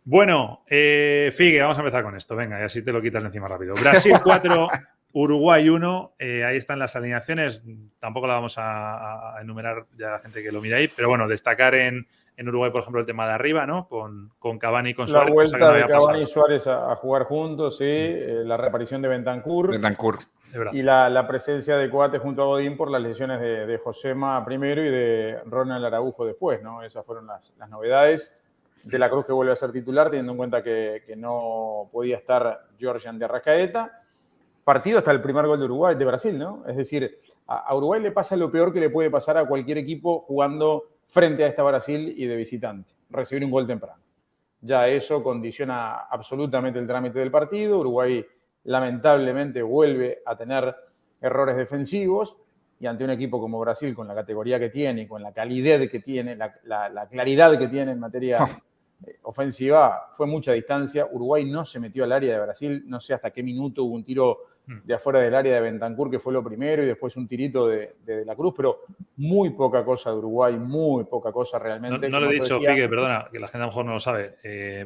Bueno, Figue, vamos a empezar con esto. Venga, y así te lo quitas de encima rápido. Brasil 4, Uruguay 1. Ahí están las alineaciones. Tampoco la vamos a enumerar ya la gente que lo mira ahí, pero bueno, destacar en Uruguay, por ejemplo, el tema de arriba, ¿no? Con Cavani y con La Suárez, cosa que vuelta no de había Cavani y pasado. Suárez a jugar juntos, sí, la reaparición de Bentancur Bentancur. Es verdad. y la presencia de Coates junto a Godín por las lesiones de Josema primero y de Ronald Araujo después, ¿no? Esas fueron las novedades. De la Cruz que vuelve a ser titular, teniendo en cuenta que no podía estar Georgian de Arrascaeta. Partido hasta el primer gol de Uruguay, de Brasil, ¿no? Es decir, a Uruguay le pasa lo peor que le puede pasar a cualquier equipo jugando frente a esta Brasil y de visitante, recibir un gol temprano. Ya eso condiciona absolutamente el trámite del partido. Uruguay lamentablemente vuelve a tener errores defensivos y ante un equipo como Brasil, con la categoría que tiene, con la calidad que tiene, la claridad que tiene en materia ofensiva, fue mucha distancia. Uruguay no se metió al área de Brasil, no sé hasta qué minuto hubo un tiro de afuera del área de Bentancur, que fue lo primero, y después un tirito de la Cruz, pero muy poca cosa de Uruguay, muy poca cosa realmente. No lo he dicho, Figue, perdona, que la gente a lo mejor no lo sabe.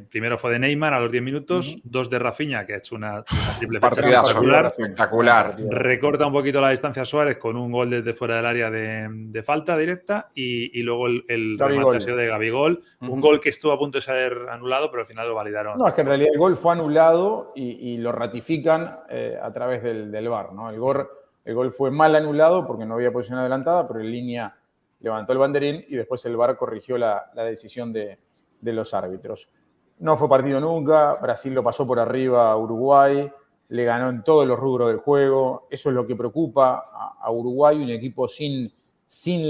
Primero fue de Neymar a los 10 minutos, 2 de Rafinha, que ha hecho una triple fecha espectacular. Espectacular. Recorta un poquito la distancia a Suárez con un gol desde fuera del área de falta directa y luego el remate ha sido de Gabigol. Un gol que estuvo a punto de ser anulado, pero al final lo validaron. No, es que en realidad el gol fue anulado y lo ratifican a través del VAR, ¿no? El gol fue mal anulado porque no había posición adelantada, pero en línea levantó el banderín y después el VAR corrigió la decisión de los árbitros. No fue partido nunca, Brasil lo pasó por arriba a Uruguay, le ganó en todos los rubros del juego, eso es lo que preocupa a Uruguay, un equipo sin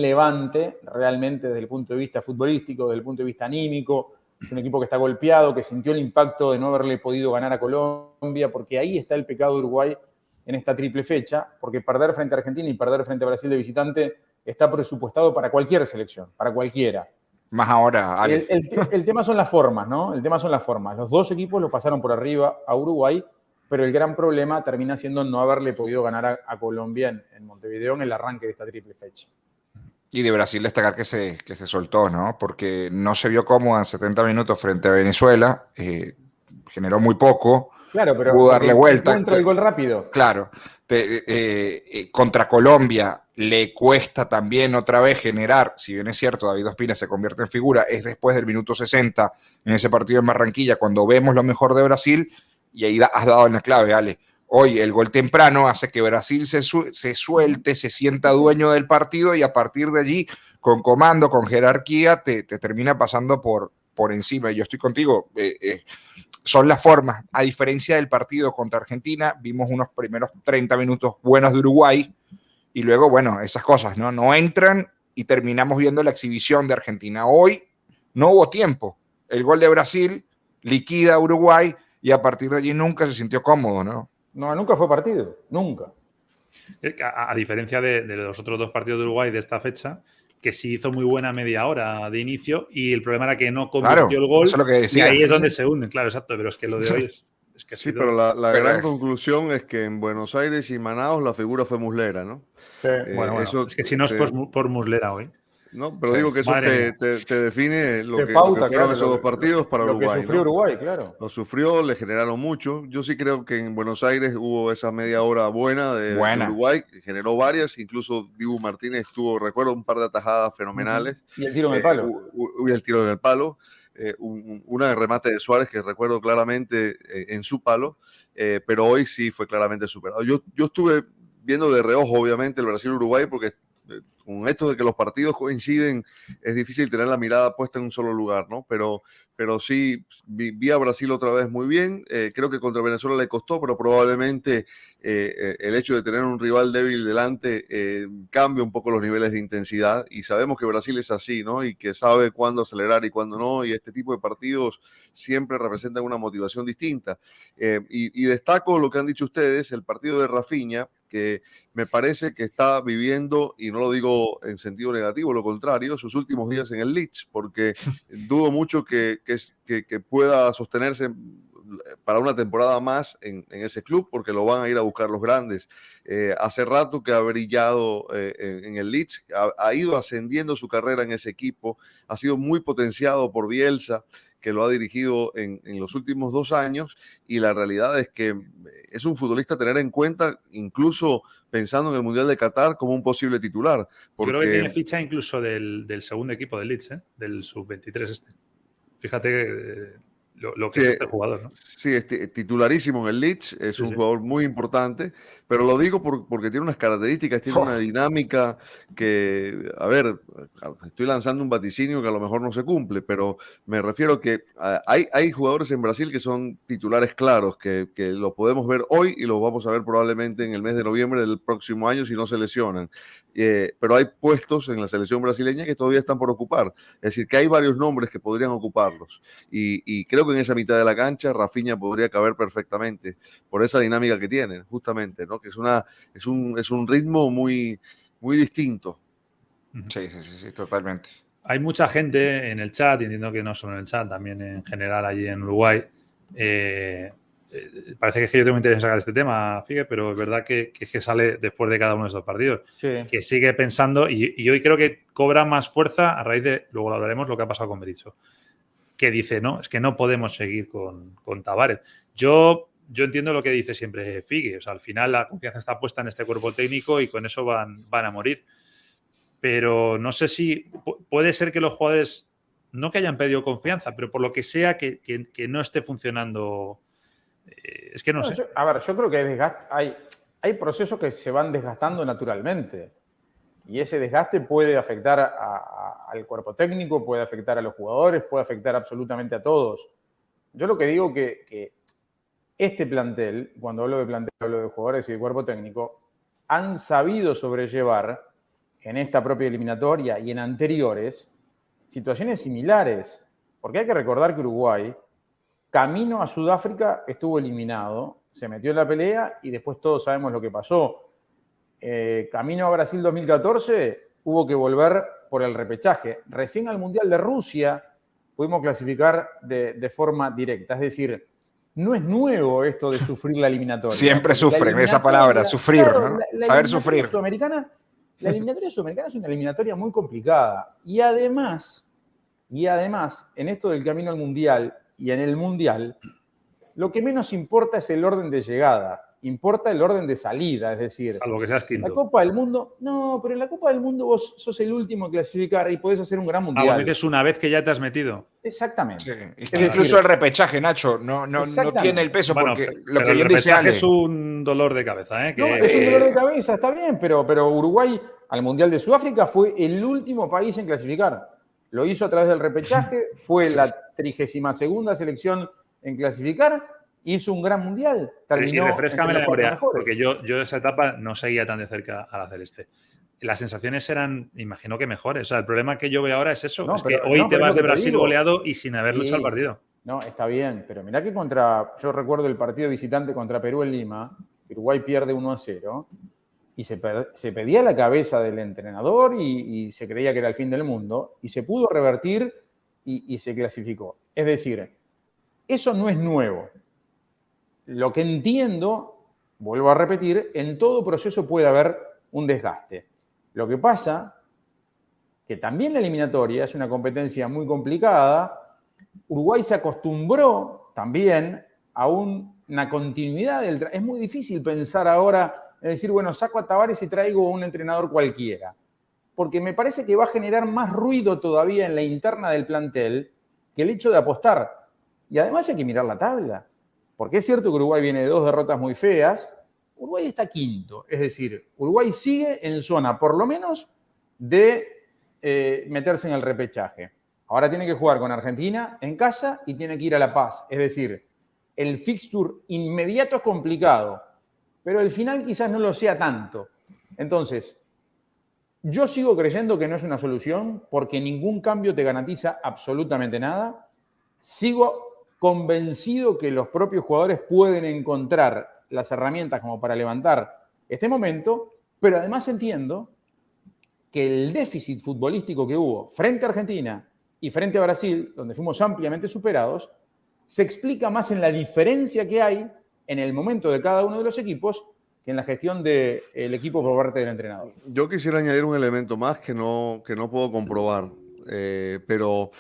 levante, realmente desde el punto de vista futbolístico, desde el punto de vista anímico. Es un equipo que está golpeado, que sintió el impacto de no haberle podido ganar a Colombia, porque ahí está el pecado de Uruguay en esta triple fecha, porque perder frente a Argentina y perder frente a Brasil de visitante está presupuestado para cualquier selección, para cualquiera. Más ahora, Ale. El tema son las formas, ¿no? El tema son las formas. Los dos equipos lo pasaron por arriba a Uruguay, pero el gran problema termina siendo no haberle podido ganar a Colombia en Montevideo en el arranque de esta triple fecha. Y de Brasil destacar que se soltó, ¿no? Porque no se vio cómoda en 70 minutos frente a Venezuela, generó muy poco, claro, pero pudo darle vuelta. Encuentra el gol rápido. Claro, contra Colombia le cuesta también otra vez generar, si bien es cierto, David Ospina se convierte en figura, es después del minuto 60 en ese partido en Barranquilla, cuando vemos lo mejor de Brasil, y ahí has dado en la clave, Ale. Hoy el gol temprano hace que Brasil se suelte, se sienta dueño del partido y a partir de allí, con comando, con jerarquía, te termina pasando por encima. Y yo estoy contigo. Son las formas. A diferencia del partido contra Argentina, vimos unos primeros 30 minutos buenos de Uruguay y luego, bueno, esas cosas, ¿no? No entran y terminamos viendo la exhibición de Argentina. Hoy no hubo tiempo. El gol de Brasil liquida a Uruguay y a partir de allí nunca se sintió cómodo, ¿no? No, nunca fue partido, nunca. A diferencia de los otros dos partidos de Uruguay de esta fecha, que sí hizo muy buena media hora de inicio y el problema era que no convirtió el gol, eso es lo que decía, y ahí es donde se hunden, claro, exacto, pero es que lo de hoy es que sí, pero la gran conclusión es que en Buenos Aires y Manaos la figura fue Muslera, ¿no? Sí. Bueno, es que si no es por Muslera hoy. No, pero digo que eso te define lo que pauta, fueron esos dos partidos para Uruguay. Lo que sufrió, ¿no? Uruguay, claro. Lo sufrió, le generaron mucho. Yo sí creo que en Buenos Aires hubo esa media hora buena de Uruguay, que generó varias. Incluso Dibu Martínez tuvo, recuerdo, un par de atajadas fenomenales. Y el tiro en el palo. Y el tiro en el palo. Una de remate de Suárez que recuerdo claramente en su palo, pero hoy sí fue claramente superado. Yo estuve viendo de reojo, obviamente, el Brasil-Uruguay, porque con esto de que los partidos coinciden, es difícil tener la mirada puesta en un solo lugar, ¿no? Pero sí, vi a Brasil otra vez muy bien. Creo que contra Venezuela le costó, pero probablemente el hecho de tener un rival débil delante cambia un poco los niveles de intensidad. Y sabemos que Brasil es así, ¿no? Y que sabe cuándo acelerar y cuándo no. Y este tipo de partidos siempre representan una motivación distinta. Y destaco lo que han dicho ustedes, el partido de Rafinha, que me parece que está viviendo, y no lo digo en sentido negativo, lo contrario, sus últimos días en el Leeds, porque dudo mucho que pueda sostenerse para una temporada más en ese club, porque lo van a ir a buscar los grandes. Hace rato que ha brillado en el Leeds, ha ido ascendiendo su carrera en ese equipo, ha sido muy potenciado por Bielsa, que lo ha dirigido en los últimos 2 años, y la realidad es que es un futbolista a tener en cuenta, incluso pensando en el Mundial de Qatar como un posible titular. Porque... Yo creo que tiene ficha incluso del segundo equipo del Leeds, del sub-23 este. Fíjate lo que sí, es este jugador, ¿no? Sí, es titularísimo en el Leeds, es un jugador muy importante, pero lo digo porque tiene unas características, tiene una dinámica que, a ver, estoy lanzando un vaticinio que a lo mejor no se cumple, pero me refiero que hay jugadores en Brasil que son titulares claros, que los podemos ver hoy y los vamos a ver probablemente en el mes de noviembre del próximo año si no se lesionan. Pero hay puestos en la selección brasileña que todavía están por ocupar, es decir, que hay varios nombres que podrían ocuparlos, y creo que en esa mitad de la cancha Rafinha podría caber perfectamente por esa dinámica que tienen, justamente, ¿no? Que es un ritmo muy, muy distinto. Sí, totalmente. Hay mucha gente en el chat, y entiendo que no solo en el chat, también en general allí en Uruguay. Parece que es que yo tengo interés en sacar este tema, Figue, pero es verdad que sale después de cada uno de estos partidos. Sí. Que sigue pensando, y hoy creo que cobra más fuerza a raíz de, luego lo hablaremos, lo que ha pasado con Berizzo, que dice, no, es que no podemos seguir con Tavares. Yo entiendo lo que dice siempre Figue, o sea, al final la confianza está puesta en este cuerpo técnico y con eso van a morir. Pero no sé si puede ser que los jugadores, no que hayan pedido confianza, pero por lo que sea que no esté funcionando. Es que no sé. Yo creo que hay procesos que se van desgastando naturalmente. Y ese desgaste puede afectar al cuerpo técnico, puede afectar a los jugadores, puede afectar absolutamente a todos. Yo lo que digo que este plantel, cuando hablo de plantel, hablo de jugadores y de cuerpo técnico, han sabido sobrellevar en esta propia eliminatoria y en anteriores situaciones similares. Porque hay que recordar que Uruguay, camino a Sudáfrica, estuvo eliminado, se metió en la pelea y después todos sabemos lo que pasó. Camino a Brasil 2014, hubo que volver por el repechaje. Recién al Mundial de Rusia pudimos clasificar de forma directa. Es decir, no es nuevo esto de sufrir la eliminatoria. Siempre sufren esa palabra, sufrir, claro, ¿no? Saber sufrir. La eliminatoria sudamericana es una eliminatoria muy complicada. Y además, en esto del camino al Mundial y en el Mundial, lo que menos importa es el orden de llegada. Importa el orden de salida, es decir, salvo que seas quinto. La Copa del Mundo, no, pero en la Copa del Mundo vos sos el último en clasificar y podés hacer un gran mundial. Bueno, dices una vez que ya te has metido. Exactamente. Sí. Incluso el repechaje, Nacho, no tiene el peso, bueno, porque lo que bien dice Ale. Es un dolor de cabeza, ¿eh? No, es un dolor de cabeza, está bien, pero Uruguay al Mundial de Sudáfrica fue el último país en clasificar. Lo hizo a través del repechaje, fue la 32ª selección en clasificar. Hizo un gran mundial. Terminó. Y refrescame la memoria, porque yo esa etapa no seguía tan de cerca a la celeste. Las sensaciones eran, imagino que mejores. O sea, el problema que yo veo ahora es eso. Es que hoy te vas de Brasil goleado y sin haber luchado el partido. No, está bien, pero mirá que yo recuerdo el partido visitante contra Perú en Lima, Uruguay pierde 1-0, y se pedía la cabeza del entrenador y se creía que era el fin del mundo, y se pudo revertir y se clasificó. Es decir, eso no es nuevo. Lo que entiendo, vuelvo a repetir, en todo proceso puede haber un desgaste. Lo que pasa que también la eliminatoria es una competencia muy complicada. Uruguay se acostumbró también a una continuidad del es muy difícil pensar ahora en decir, bueno, saco a Tavares y traigo a un entrenador cualquiera. Porque me parece que va a generar más ruido todavía en la interna del plantel que el hecho de apostar. Y además hay que mirar la tabla. Porque es cierto que Uruguay viene de 2 derrotas muy feas. Uruguay está quinto. Es decir, Uruguay sigue en zona, por lo menos, de meterse en el repechaje. Ahora tiene que jugar con Argentina en casa y tiene que ir a La Paz. Es decir, el fixture inmediato es complicado, pero el final quizás no lo sea tanto. Entonces, yo sigo creyendo que no es una solución porque ningún cambio te garantiza absolutamente nada. Sigo convencido que los propios jugadores pueden encontrar las herramientas como para levantar este momento, pero además entiendo que el déficit futbolístico que hubo frente a Argentina y frente a Brasil, donde fuimos ampliamente superados, se explica más en la diferencia que hay en el momento de cada uno de los equipos que en la gestión del equipo por parte del entrenador. Yo quisiera añadir un elemento más que no puedo comprobar, pero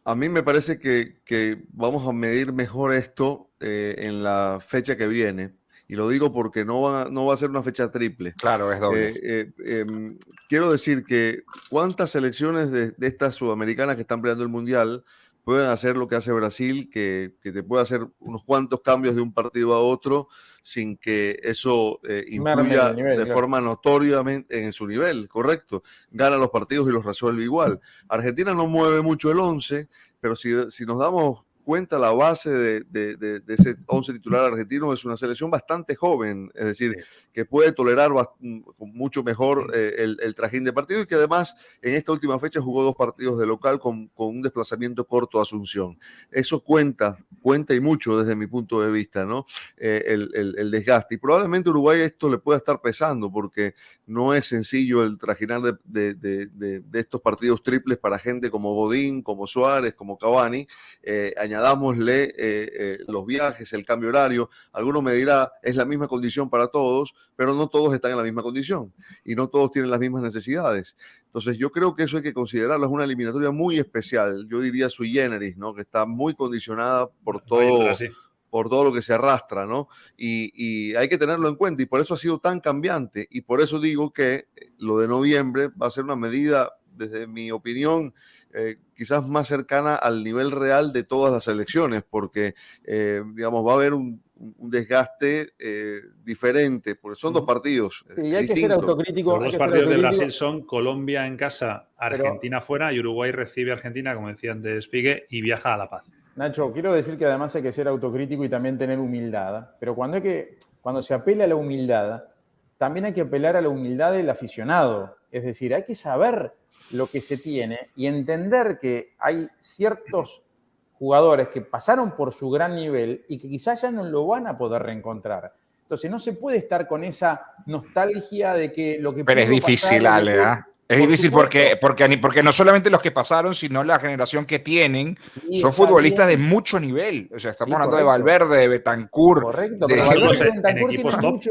a mí me parece que vamos a medir mejor esto en la fecha que viene. Y lo digo porque no va a ser una fecha triple. Claro, es doble. Quiero decir que cuántas selecciones de estas sudamericanas que están peleando el Mundial pueden hacer lo que hace Brasil, que te puede hacer unos cuantos cambios de un partido a otro sin que eso influya de forma notoriamente en su nivel, correcto. Gana los partidos y los resuelve igual. Argentina no mueve mucho el 11, pero si nos damos cuenta, la base de ese 11 titular argentino es una selección bastante joven, es decir, que puede tolerar mucho mejor el trajín de partido y que además en esta última fecha jugó 2 partidos de local con un desplazamiento corto a Asunción. Eso cuenta y mucho desde mi punto de vista, ¿no? El desgaste. Y probablemente Uruguay esto le pueda estar pesando porque no es sencillo el trajinar de estos partidos triples para gente como Godín, como Suárez, como Cavani. Añadámosle los viajes, el cambio horario. Alguno me dirá, es la misma condición para todos, pero no todos están en la misma condición y no todos tienen las mismas necesidades. Entonces yo creo que eso hay que considerarlo, es una eliminatoria muy especial, yo diría sui generis, ¿no? Que está muy condicionada por todo lo que se arrastra, ¿no? Y hay que tenerlo en cuenta y por eso ha sido tan cambiante y por eso digo que lo de noviembre va a ser una medida, desde mi opinión, quizás más cercana al nivel real de todas las elecciones, porque, digamos, va a haber un desgaste diferente, porque son 2 partidos Sí, hay que ser autocrítico. Los 2 partidos de Brasil son Colombia en casa, Argentina fuera, y Uruguay recibe a Argentina, como decía antes Figue, y viaja a La Paz. Nacho, quiero decir que además hay que ser autocrítico y también tener humildad, pero cuando se apela a la humildad, también hay que apelar a la humildad del aficionado, es decir, hay que saber lo que se tiene y entender que hay ciertos jugadores que pasaron por su gran nivel y que quizás ya no lo van a poder reencontrar. Entonces no se puede estar con esa nostalgia de que lo que... Pero es difícil, Ale, ¿eh? Es difícil porque no solamente los que pasaron, sino la generación que tienen son futbolistas de mucho nivel. O sea, estamos hablando de Valverde, de Betancourt. Correcto, pero Valverde y Betancourt tienen mucho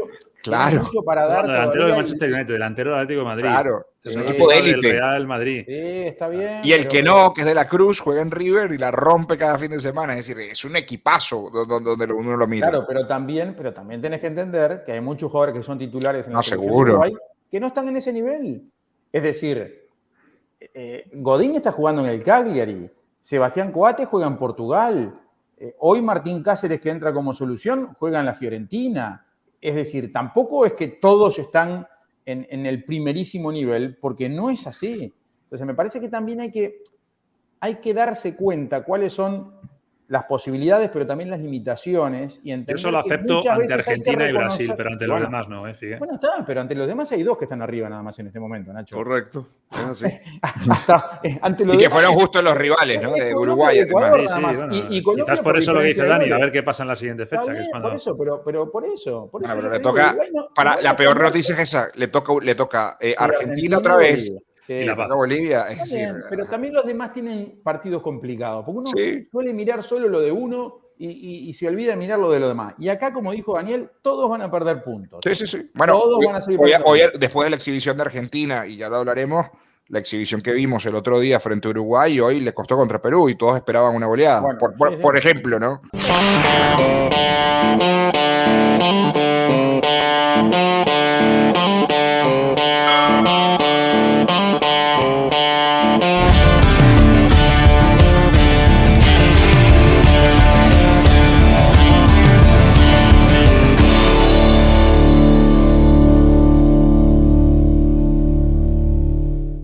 para dar. Delantero del Manchester United, delantero del Atlético de Madrid. Claro, es un equipo de élite. Real Madrid. Sí, está bien. Y el que es de la Cruz, juega en River y la rompe cada fin de semana. Es decir, es un equipazo donde uno lo mira. Claro, pero también tenés que entender que hay muchos jugadores que son titulares en la selección seguro. de Uruguay que no están en ese nivel. Es decir, Godín está jugando en el Cagliari, Sebastián Coates juega en Portugal, hoy Martín Cáceres, que entra como solución, juega en la Fiorentina. Es decir, tampoco es que todos están en el primerísimo nivel, porque no es así. Entonces me parece que también hay que darse cuenta cuáles son las posibilidades, pero también las limitaciones. Y entender. Yo solo acepto ante Argentina y Brasil, pero ante los demás no, Figue. Bueno, está, pero ante los demás hay 2 que están arriba nada más en este momento, Nacho. Correcto. Ante y que fueron justo los rivales, ¿no? De Uruguay. Ecuador, sí, bueno, y quizás por eso lo que dice Dani, a ver qué pasa en la siguiente fecha. Bien, que es cuando... por eso. Bueno, pero le toca, la peor noticia es esa, le toca Argentina otra vez. Sí, y la Bolivia, es decir, pero también los demás tienen partidos complicados, porque uno suele mirar solo lo de uno y se olvida de mirar lo de los demás. Y acá, como dijo Daniel, todos van a perder puntos. Sí. Bueno, todos van a seguir hoy, después de la exhibición de Argentina, y ya lo hablaremos, la exhibición que vimos el otro día frente a Uruguay, hoy le costó contra Perú y todos esperaban una goleada. Bueno, por ejemplo, ¿no?